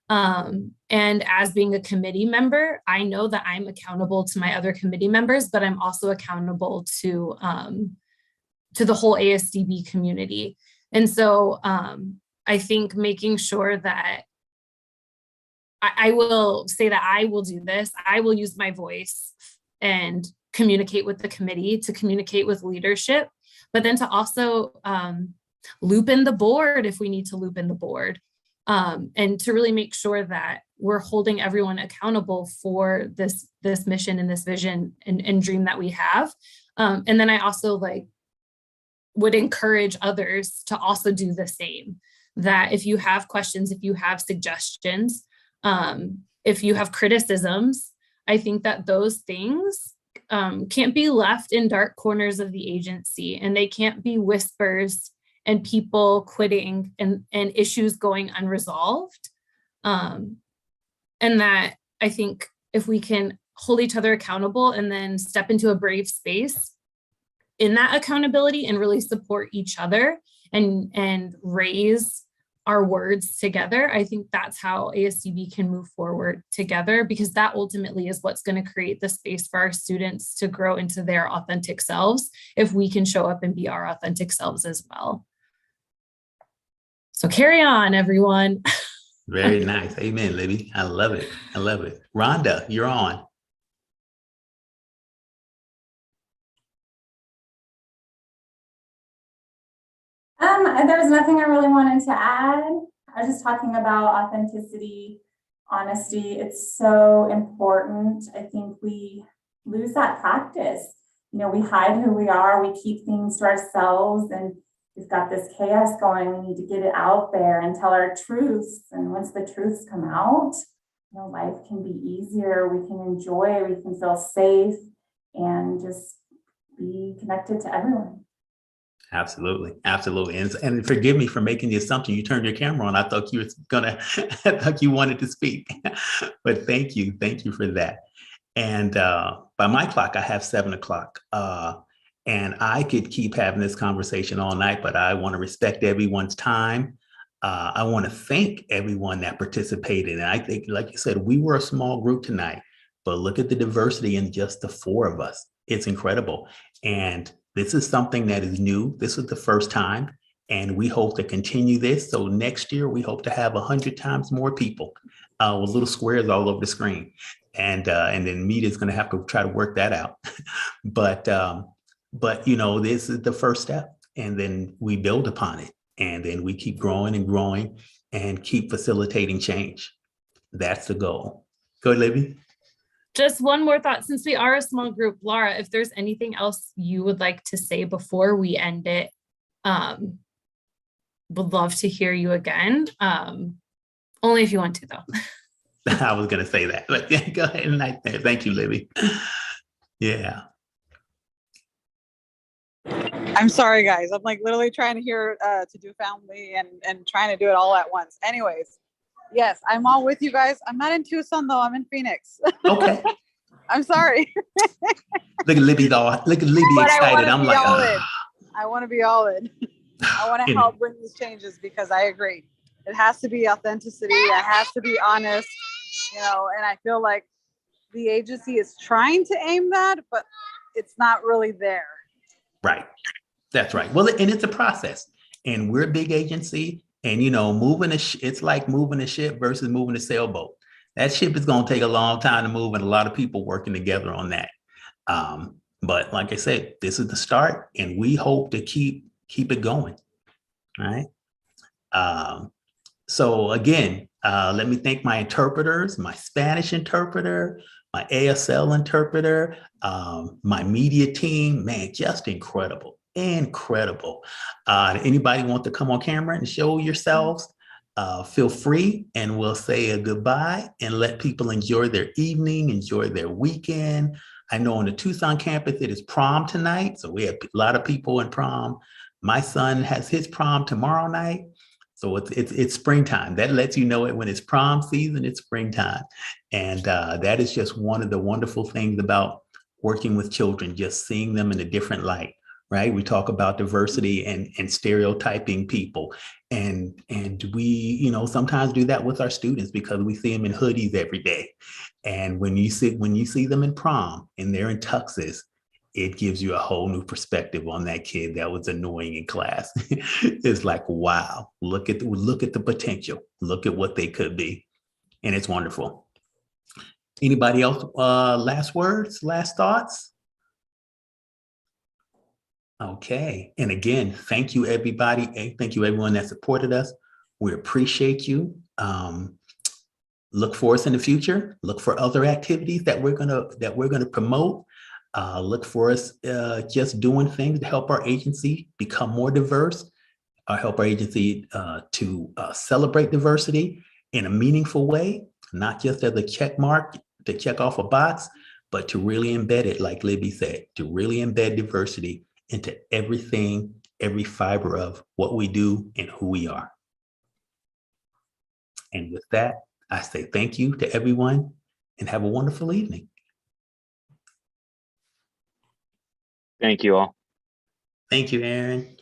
And as being a committee member, I know that I'm accountable to my other committee members, but I'm also accountable to the whole ASDB community. And so I think making sure that I will say that I will do this, I will use my voice and communicate with the committee, to communicate with leadership, but then to also loop in the board if we need to loop in the board. And to really make sure that we're holding everyone accountable for this mission and this vision and dream that we have. And then I also would encourage others to also do the same, that if you have questions, if you have suggestions, if you have criticisms, I think that those things can't be left in dark corners of the agency, and they can't be whispers and people quitting and issues going unresolved. And that I think if we can hold each other accountable and then step into a brave space in that accountability and really support each other and raise our words together, I think that's how ASDB can move forward together, because that ultimately is what's going to create the space for our students to grow into their authentic selves, if we can show up and be our authentic selves as well. So carry on, everyone. Very nice. Amen, Libby. I love it. I love it. Rhonda, you're on. There was nothing I really wanted to add. I was just talking about authenticity honesty. It's so important. I think we lose that practice. You know, we hide who we are, we keep things to ourselves, and we've got this chaos going. We need to get it out there and tell our truths. And once the truths come out, you know, life can be easier. We can enjoy, we can feel safe, and just be connected to everyone. Absolutely, absolutely. And forgive me for making the assumption you turned your camera on. I thought you was gonna, I thought you wanted to speak, but thank you for that. And by my clock, I have 7 o'clock. And I could keep having this conversation all night, but I want to respect everyone's time. I want to thank everyone that participated. And I think, like you said, we were a small group tonight, but look at the diversity in just the 4 of us. It's incredible. And this is something that is new. This is the first time, and we hope to continue this. So next year, we hope to have 100 times more people with little squares all over the screen. And then media's going to have to try to work that out. But you know, this is the first step, and then we build upon it, and then we keep growing and growing and keep facilitating change. That's the goal. Go ahead, Libby. Just one more thought, since we are a small group, Laura, if there's anything else you would like to say before we end it, would love to hear you again. Only if you want to, though. I was going to say that, but yeah, go ahead. And thank you, Libby. Yeah. I'm sorry, guys. I'm like literally trying to hear to do family and trying to do it all at once. Anyways, yes, I'm all with you guys. I'm not in Tucson though. I'm in Phoenix. Okay. I'm sorry. Look at Libby though. Look at Libby But excited. I'm like, I want to be all in. I want to help bring these changes because I agree. It has to be authenticity. It has to be honest, you know, and I feel like the agency is trying to aim that, but it's not really there. Right. That's right. Well, and it's a process, and we're a big agency, and you know, it's like moving a ship versus moving a sailboat. That ship is going to take a long time to move, and a lot of people working together on that. But like I said, this is the start, and we hope to keep it going. All right. So again, let me thank my interpreters, my Spanish interpreter, my ASL interpreter, my media team. Man, just incredible. Anybody want to come on camera and show yourselves? Feel free, and we'll say a goodbye and let people enjoy their evening, enjoy their weekend. I know on the Tucson campus, it is prom tonight. So we have a lot of people in prom. My son has his prom tomorrow night. So it's springtime. That lets you know it when it's prom season, it's springtime. And that is just one of the wonderful things about working with children, just seeing them in a different light, right? We talk about diversity and stereotyping people. And we, you know, sometimes do that with our students because we see them in hoodies every day. And when you see them in prom and they're in tuxes, it gives you a whole new perspective on that kid that was annoying in class. It's like, wow, look at the potential. Look at what they could be. And it's wonderful. Anybody else? Last words, last thoughts? Okay. And again, thank you, everybody. Thank you, everyone that supported us. We appreciate you. Look for us in the future. Look for other activities that we're gonna promote. Look for us just doing things to help our agency become more diverse, help our agency to celebrate diversity in a meaningful way, not just as a check mark to check off a box, but to really embed it, like Libby said, to really embed diversity into everything, every fiber of what we do and who we are. And with that, I say thank you to everyone and have a wonderful evening. Thank you all. Thank you, Aaron.